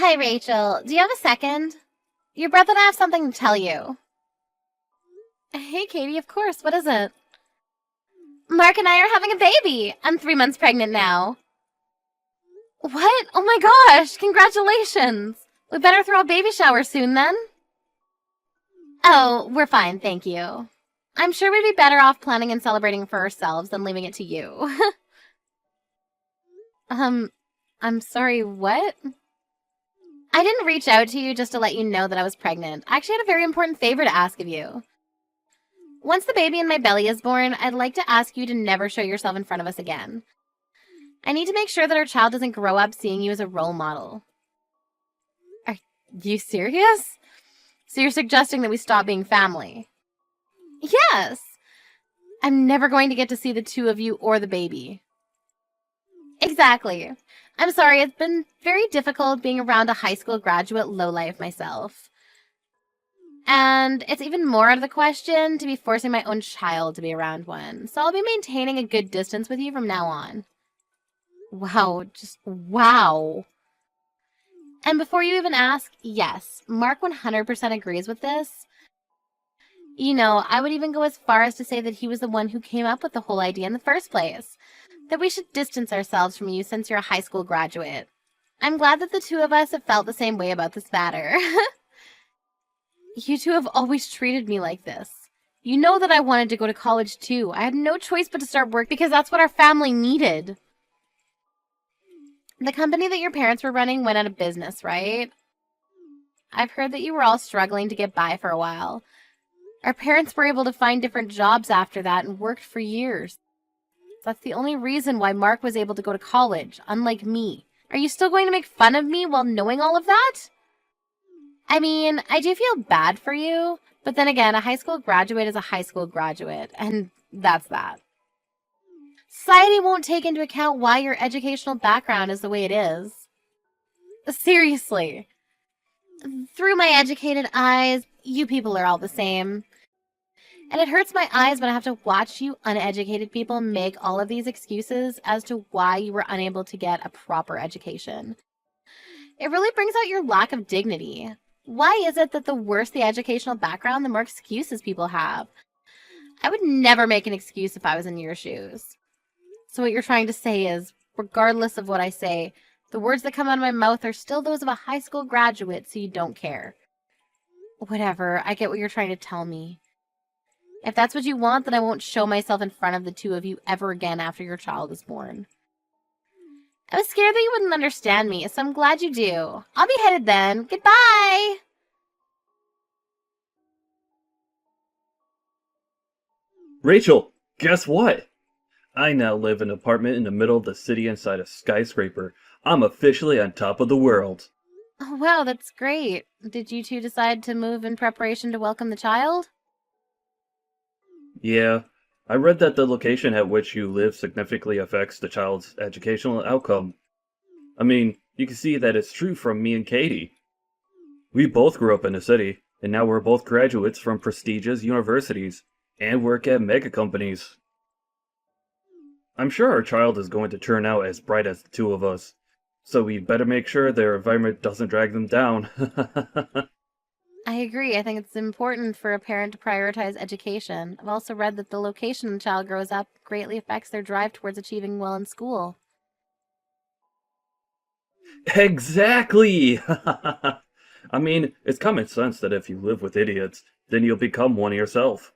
Hi, Rachel. Do you have a second? Your brother and I have something to tell you. Hey, Katie, of course. What is it? Mark and I are having a baby. I'm 3 months pregnant now. What? Oh my gosh! Congratulations! We better throw a baby shower soon then. Oh, we're fine, thank you. I'm sure we'd be better off planning and celebrating for ourselves than leaving it to you. I'm sorry, what? I didn't reach out to you just to let you know that I was pregnant. I actually had a very important favor to ask of you. Once the baby in my belly is born, I'd like to ask you to never show yourself in front of us again. I need to make sure that our child doesn't grow up seeing you as a role model. Are you serious? So you're suggesting that we stop being family? Yes! I'm never going to get to see the two of you or the baby. Exactly. I'm sorry, it's been very difficult being around a high school graduate lowlife myself. And it's even more out of the question to be forcing my own child to be around one. So I'll be maintaining a good distance with you from now on. Wow, just wow. And before you even ask, yes, Mark 100% agrees with this. You know, I would even go as far as to say that he was the one who came up with the whole idea in the first place. That we should distance ourselves from you since you're a high school graduate. I'm glad that the two of us have felt the same way about this matter. You two have always treated me like this. You know that I wanted to go to college too. I had no choice but to start work because that's what our family needed. The company that your parents were running went out of business, right? I've heard that you were all struggling to get by for a while. Our parents were able to find different jobs after that and worked for years. That's the only reason why Mark was able to go to college, unlike me. Are you still going to make fun of me while knowing all of that? I mean, I do feel bad for you, but then again, a high school graduate is a high school graduate, and that's that. Society won't take into account why your educational background is the way it is. Seriously. Through my educated eyes, you people are all the same. And it hurts my eyes when I have to watch you uneducated people make all of these excuses as to why you were unable to get a proper education. It really brings out your lack of dignity. Why is it that the worse the educational background, the more excuses people have? I would never make an excuse if I was in your shoes. So what you're trying to say is, regardless of what I say, the words that come out of my mouth are still those of a high school graduate, so you don't care. Whatever, I get what you're trying to tell me. If that's what you want, then I won't show myself in front of the two of you ever again after your child is born. I was scared that you wouldn't understand me, so I'm glad you do. I'll be headed then. Goodbye! Rachel, guess what? I now live in an apartment in the middle of the city inside a skyscraper. I'm officially on top of the world. Oh, wow, that's great. Did you two decide to move in preparation to welcome the child? Yeah, I read that the location at which you live significantly affects the child's educational outcome. I mean, you can see that it's true from me and Katie. We both grew up in the city, and now we're both graduates from prestigious universities, and work at mega companies. I'm sure our child is going to turn out as bright as the two of us, so we better make sure their environment doesn't drag them down. I agree. I think it's important for a parent to prioritize education. I've also read that the location the child grows up greatly affects their drive towards achieving well in school. Exactly! I mean, it's common sense that if you live with idiots, then you'll become one yourself.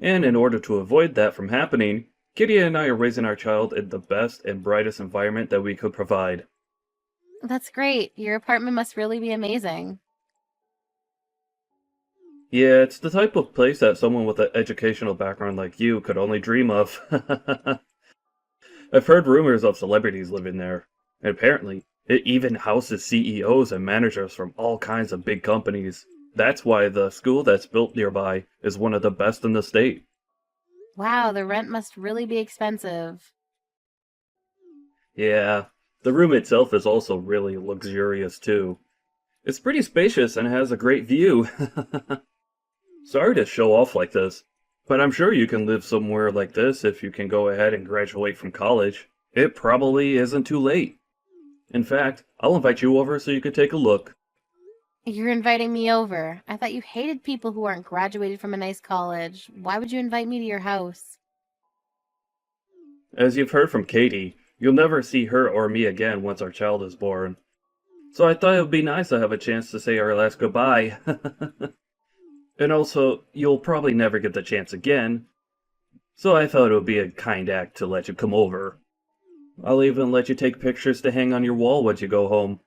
And in order to avoid that from happening, Kitty and I are raising our child in the best and brightest environment that we could provide. That's great. Your apartment must really be amazing. Yeah, it's the type of place that someone with an educational background like you could only dream of. I've heard rumors of celebrities living there, and apparently, it even houses CEOs and managers from all kinds of big companies. That's why the school that's built nearby is one of the best in the state. Wow, the rent must really be expensive. Yeah, the room itself is also really luxurious too. It's pretty spacious and has a great view. Sorry to show off like this, but I'm sure you can live somewhere like this if you can go ahead and graduate from college. It probably isn't too late. In fact, I'll invite you over so you can take a look. You're inviting me over. I thought you hated people who aren't graduated from a nice college. Why would you invite me to your house? As you've heard from Katie, you'll never see her or me again once our child is born. So I thought it would be nice to have a chance to say our last goodbye. And also, you'll probably never get the chance again, so I thought it would be a kind act to let you come over. I'll even let you take pictures to hang on your wall once you go home.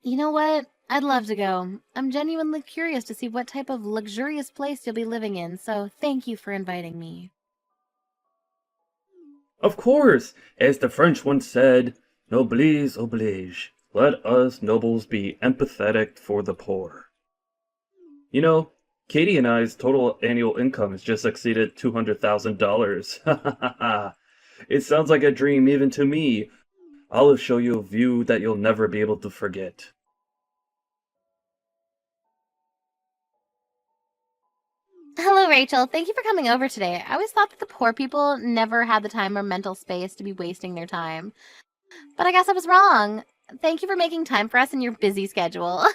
You know what? I'd love to go. I'm genuinely curious to see what type of luxurious place you'll be living in, so thank you for inviting me. Of course, as the French once said, noblesse oblige. Let us nobles be empathetic for the poor. You know, Katie and I's total annual income has just exceeded $200,000. It sounds like a dream even to me. I'll show you a view that you'll never be able to forget. Hello, Rachel. Thank you for coming over today. I always thought that the poor people never had the time or mental space to be wasting their time. But I guess I was wrong. Thank you for making time for us in your busy schedule.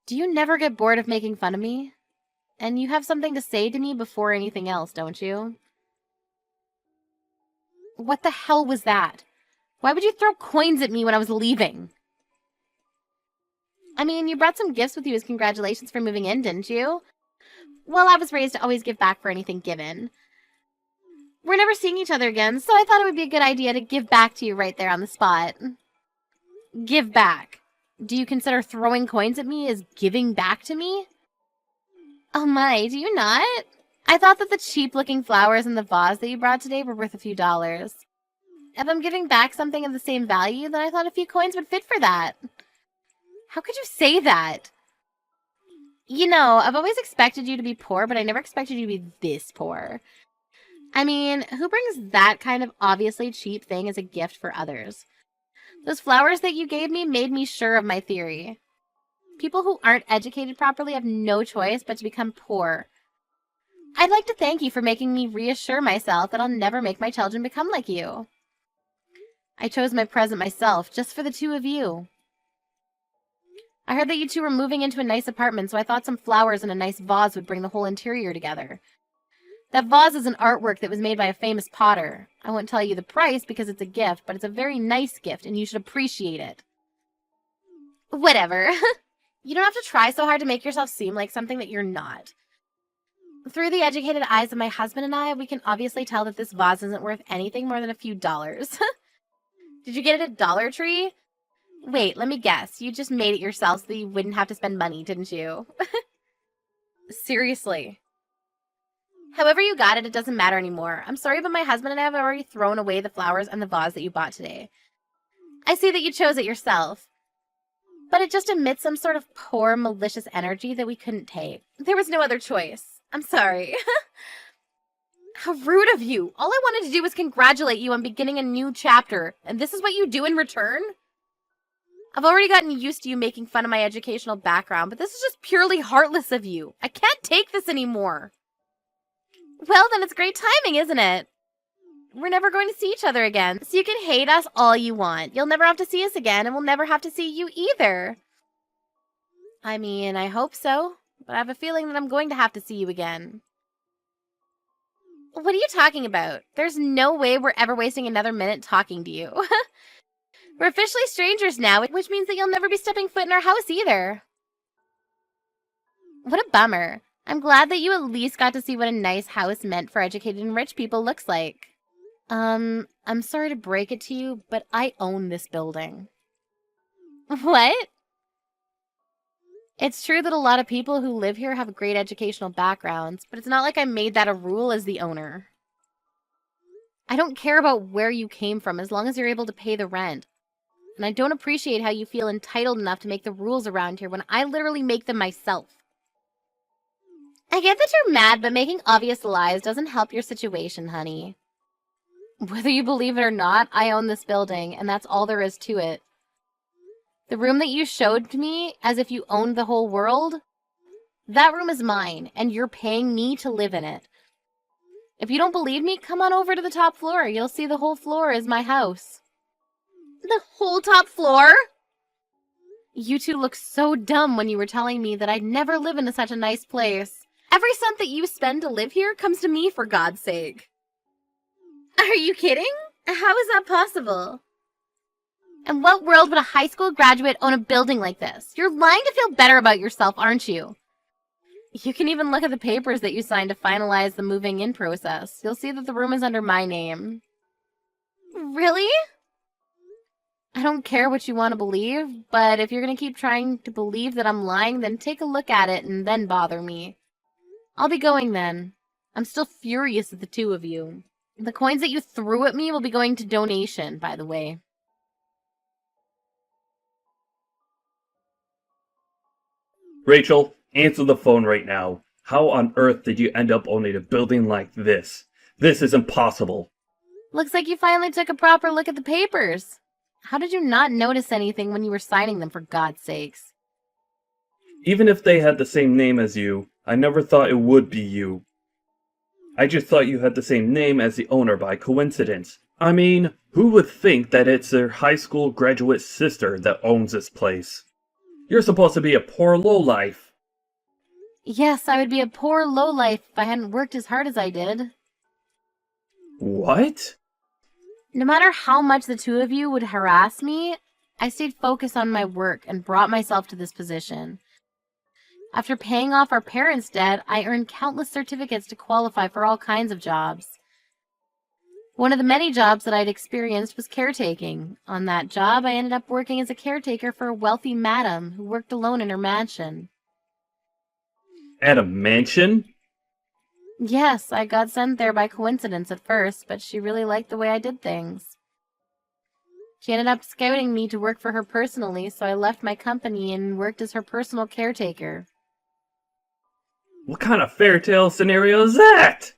Do you never get bored of making fun of me? And you have something to say to me before anything else, don't you? What the hell was that? Why would you throw coins at me when I was leaving? I mean, you brought some gifts with you as congratulations for moving in, didn't you? Well, I was raised to always give back for anything given. We're never seeing each other again, so I thought it would be a good idea to give back to you right there on the spot. Give back. Do you consider throwing coins at me as giving back to me? Oh my, do you not? I thought that the cheap-looking flowers in the vase that you brought today were worth a few dollars. If I'm giving back something of the same value, then I thought a few coins would fit for that. How could you say that? You know, I've always expected you to be poor, but I never expected you to be this poor. I mean, who brings that kind of obviously cheap thing as a gift for others? Those flowers that you gave me made me sure of my theory. People who aren't educated properly have no choice but to become poor. I'd like to thank you for making me reassure myself that I'll never make my children become like you. I chose my present myself, just for the two of you. I heard that you two were moving into a nice apartment, so I thought some flowers and a nice vase would bring the whole interior together. That vase is an artwork that was made by a famous potter. I won't tell you the price because it's a gift, but it's a very nice gift, and you should appreciate it. Whatever. You don't have to try so hard to make yourself seem like something that you're not. Through the educated eyes of my husband and I, we can obviously tell that this vase isn't worth anything more than a few dollars. Did you get it at Dollar Tree? Wait, let me guess. You just made it yourself so that you wouldn't have to spend money, didn't you? Seriously. However you got it, it doesn't matter anymore. I'm sorry, but my husband and I have already thrown away the flowers and the vase that you bought today. I see that you chose it yourself. But it just emits some sort of poor, malicious energy that we couldn't take. There was no other choice. I'm sorry. How rude of you. All I wanted to do was congratulate you on beginning a new chapter, and this is what you do in return? I've already gotten used to you making fun of my educational background, but this is just purely heartless of you. I can't take this anymore. Well, then it's great timing, isn't it? We're never going to see each other again, so you can hate us all you want. You'll never have to see us again, and we'll never have to see you either. I mean, I hope so, but I have a feeling that I'm going to have to see you again. What are you talking about? There's no way we're ever wasting another minute talking to you. We're officially strangers now, which means that you'll never be stepping foot in our house either. What a bummer. I'm glad that you at least got to see what a nice house meant for educated and rich people looks like. I'm sorry to break it to you, but I own this building. What? It's true that a lot of people who live here have great educational backgrounds, but it's not like I made that a rule as the owner. I don't care about where you came from as long as you're able to pay the rent. And I don't appreciate how you feel entitled enough to make the rules around here when I literally make them myself. I get that you're mad, but making obvious lies doesn't help your situation, honey. Whether you believe it or not, I own this building, and that's all there is to it. The room that you showed to me, as if you owned the whole world, that room is mine, and you're paying me to live in it. If you don't believe me, come on over to the top floor. You'll see the whole floor is my house. The whole top floor? You two look so dumb when you were telling me that I'd never live in such a nice place. Every cent that you spend to live here comes to me, for God's sake. Are you kidding? How is that possible? In what world would a high school graduate own a building like this? You're lying to feel better about yourself, aren't you? You can even look at the papers that you signed to finalize the moving in process. You'll see that the room is under my name. Really? I don't care what you want to believe, but if you're going to keep trying to believe that I'm lying, then take a look at it and then bother me. I'll be going then. I'm still furious at the two of you. The coins that you threw at me will be going to donation, by the way. Rachel, answer the phone right now. How on earth did you end up owning a building like this? This is impossible. Looks like you finally took a proper look at the papers. How did you not notice anything when you were signing them, for God's sakes? Even if they had the same name as you, I never thought it would be you. I just thought you had the same name as the owner by coincidence. I mean, who would think that it's their high school graduate sister that owns this place? You're supposed to be a poor lowlife. Yes, I would be a poor lowlife if I hadn't worked as hard as I did. What? No matter how much the two of you would harass me, I stayed focused on my work and brought myself to this position. After paying off our parents' debt, I earned countless certificates to qualify for all kinds of jobs. One of the many jobs that I'd experienced was caretaking. On that job, I ended up working as a caretaker for a wealthy madam who worked alone in her mansion. At a mansion? Yes, I got sent there by coincidence at first, but she really liked the way I did things. She ended up scouting me to work for her personally, so I left my company and worked as her personal caretaker. What kind of fairy tale scenario is that?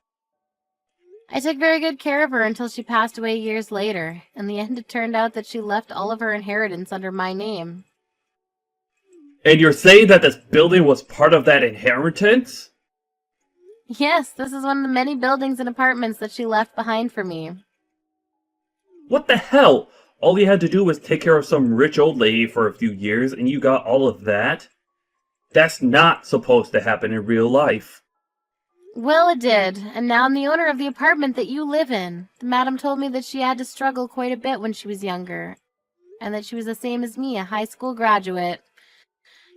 I took very good care of her until she passed away years later. In the end, it turned out that she left all of her inheritance under my name. And you're saying that this building was part of that inheritance? Yes, this is one of the many buildings and apartments that she left behind for me. What the hell? All you had to do was take care of some rich old lady for a few years and you got all of that? That's not supposed to happen in real life. Well, it did, and now I'm the owner of the apartment that you live in. The madam told me that she had to struggle quite a bit when she was younger, and that she was the same as me, a high school graduate.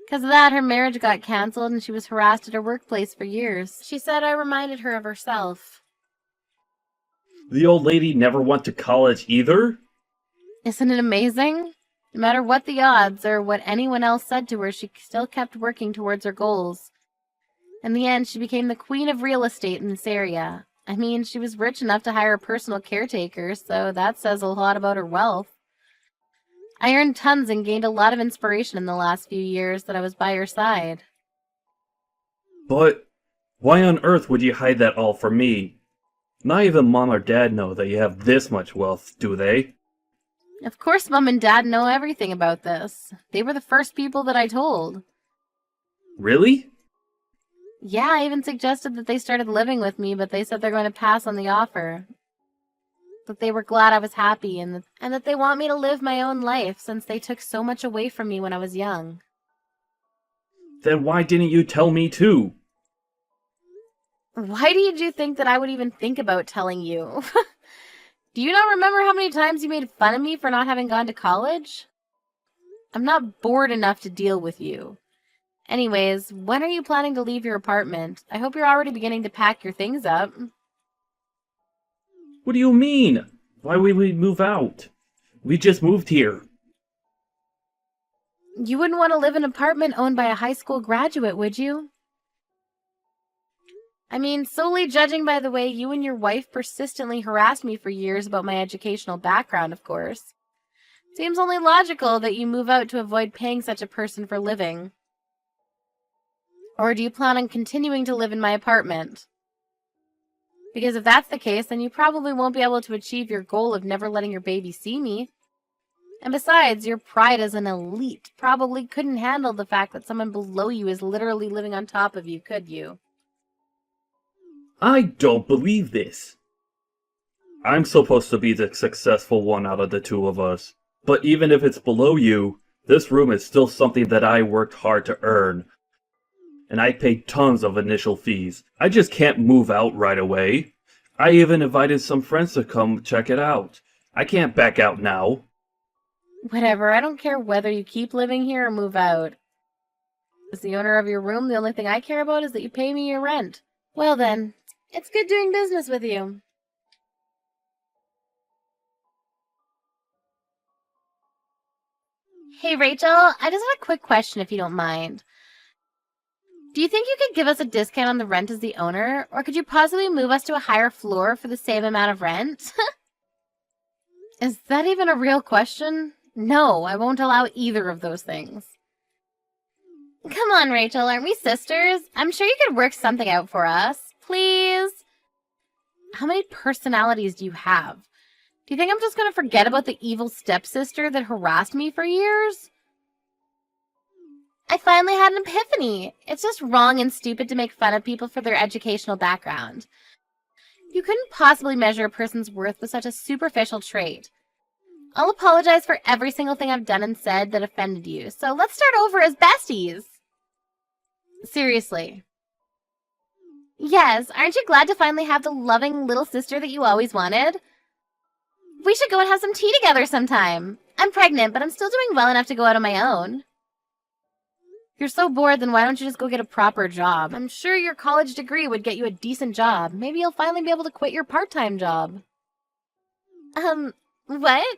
Because of that, her marriage got cancelled and she was harassed at her workplace for years. She said I reminded her of herself. The old lady never went to college either? Isn't it amazing? No matter what the odds or what anyone else said to her, she still kept working towards her goals. In the end, she became the queen of real estate in this area. I mean, she was rich enough to hire a personal caretaker, so that says a lot about her wealth. I earned tons and gained a lot of inspiration in the last few years that I was by her side. But why on earth would you hide that all from me? Not even Mom or Dad know that you have this much wealth, do they? Of course Mom and Dad know everything about this. They were the first people that I told. Really? Yeah, I even suggested that they started living with me, but they said they're going to pass on the offer. That they were glad I was happy and that they want me to live my own life since they took so much away from me when I was young. Then why didn't you tell me too? Why did you think that I would even think about telling you? Do you not remember how many times you made fun of me for not having gone to college? I'm not bored enough to deal with you. Anyways, when are you planning to leave your apartment? I hope you're already beginning to pack your things up. What do you mean? Why would we move out? We just moved here. You wouldn't want to live in an apartment owned by a high school graduate, would you? I mean, solely judging by the way you and your wife persistently harassed me for years about my educational background, of course. Seems only logical that you move out to avoid paying such a person for living. Or do you plan on continuing to live in my apartment? Because if that's the case, then you probably won't be able to achieve your goal of never letting your baby see me. And besides, your pride as an elite probably couldn't handle the fact that someone below you is literally living on top of you, could you? I don't believe this. I'm supposed to be the successful one out of the two of us. But even if it's below you, this room is still something that I worked hard to earn. And I paid tons of initial fees. I just can't move out right away. I even invited some friends to come check it out. I can't back out now. Whatever, I don't care whether you keep living here or move out. As the owner of your room, the only thing I care about is that you pay me your rent. Well then, it's good doing business with you. Hey Rachel, I just had a quick question if you don't mind. Do you think you could give us a discount on the rent as the owner, or could you possibly move us to a higher floor for the same amount of rent? Is that even a real question? No, I won't allow either of those things. Come on, Rachel, aren't we sisters? I'm sure you could work something out for us. Please? How many personalities do you have? Do you think I'm just going to forget about the evil stepsister that harassed me for years? I finally had an epiphany. It's just wrong and stupid to make fun of people for their educational background. You couldn't possibly measure a person's worth with such a superficial trait. I'll apologize for every single thing I've done and said that offended you, so let's start over as besties. Seriously. Yes, aren't you glad to finally have the loving little sister that you always wanted? We should go and have some tea together sometime. I'm pregnant, but I'm still doing well enough to go out on my own. If you're so bored, then why don't you just go get a proper job? I'm sure your college degree would get you a decent job. Maybe you'll finally be able to quit your part-time job. What?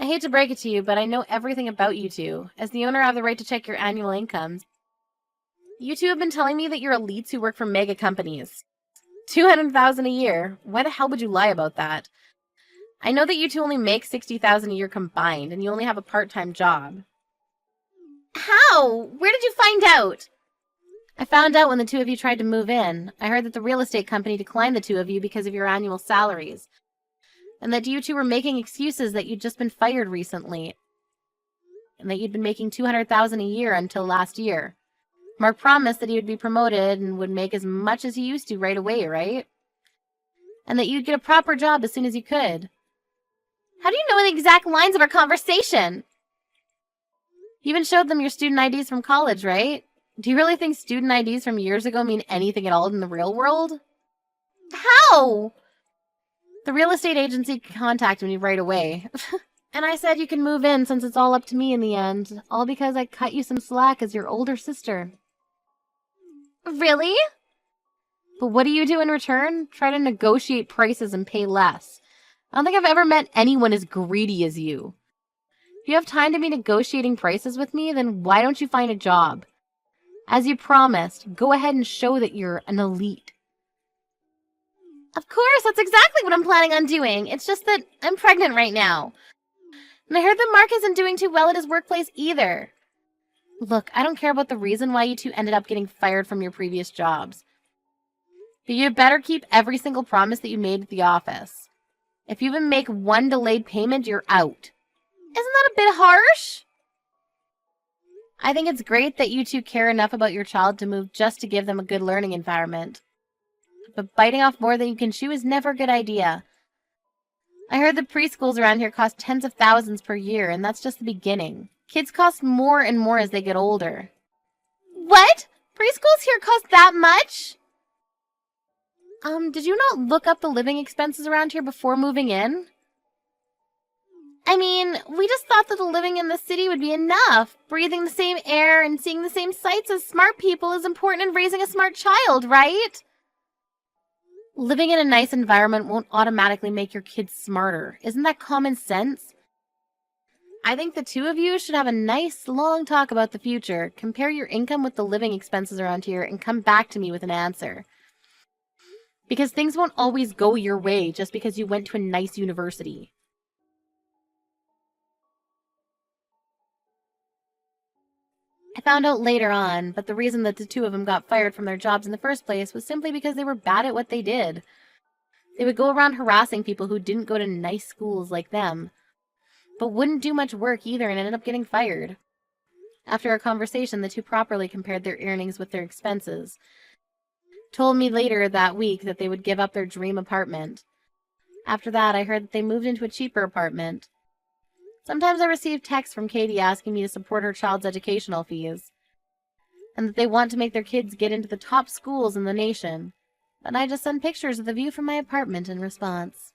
I hate to break it to you, but I know everything about you two. As the owner, I have the right to check your annual incomes. You two have been telling me that you're elites who work for mega companies. $200,000 a year. Why the hell would you lie about that? I know that you two only make $60,000 a year combined, and you only have a part-time job. How? Where did you find out? I found out when the two of you tried to move in. I heard that the real estate company declined the two of you because of your annual salaries, and that you two were making excuses that you'd just been fired recently, and that you'd been making $200,000 a year until last year. Mark promised that he would be promoted and would make as much as he used to right away, right? And that you'd get a proper job as soon as you could. How do you know the exact lines of our conversation? You even showed them your student IDs from college, right? Do you really think student IDs from years ago mean anything at all in the real world? How? The real estate agency contacted me right away. And I said you can move in since it's all up to me in the end. All because I cut you some slack as your older sister. Really? But what do you do in return? Try to negotiate prices and pay less. I don't think I've ever met anyone as greedy as you. If you have time to be negotiating prices with me, then why don't you find a job? As you promised, go ahead and show that you're an elite. Of course, that's exactly what I'm planning on doing. It's just that I'm pregnant right now. And I heard that Mark isn't doing too well at his workplace either. Look, I don't care about the reason why you two ended up getting fired from your previous jobs. But you better keep every single promise that you made at the office. If you even make one delayed payment, you're out. Isn't that a bit harsh? I think it's great that you two care enough about your child to move just to give them a good learning environment. But biting off more than you can chew is never a good idea. I heard the preschools around here cost tens of thousands per year, and that's just the beginning. Kids cost more and more as they get older. What? Preschools here cost that much? Did you not look up the living expenses around here before moving in? I mean, we just thought that the living in the city would be enough. Breathing the same air and seeing the same sights as smart people is important in raising a smart child, right? Living in a nice environment won't automatically make your kids smarter. Isn't that common sense? I think the two of you should have a nice, long talk about the future. Compare your income with the living expenses around here and come back to me with an answer. Because things won't always go your way just because you went to a nice university. I found out later on, but the reason that the two of them got fired from their jobs in the first place was simply because they were bad at what they did. They would go around harassing people who didn't go to nice schools like them, but wouldn't do much work either and ended up getting fired. After our conversation, the two properly compared their earnings with their expenses. Told me later that week that they would give up their dream apartment. After that, I heard that they moved into a cheaper apartment. Sometimes I receive texts from Katie asking me to support her child's educational fees, and that they want to make their kids get into the top schools in the nation. And I just send pictures of the view from my apartment in response.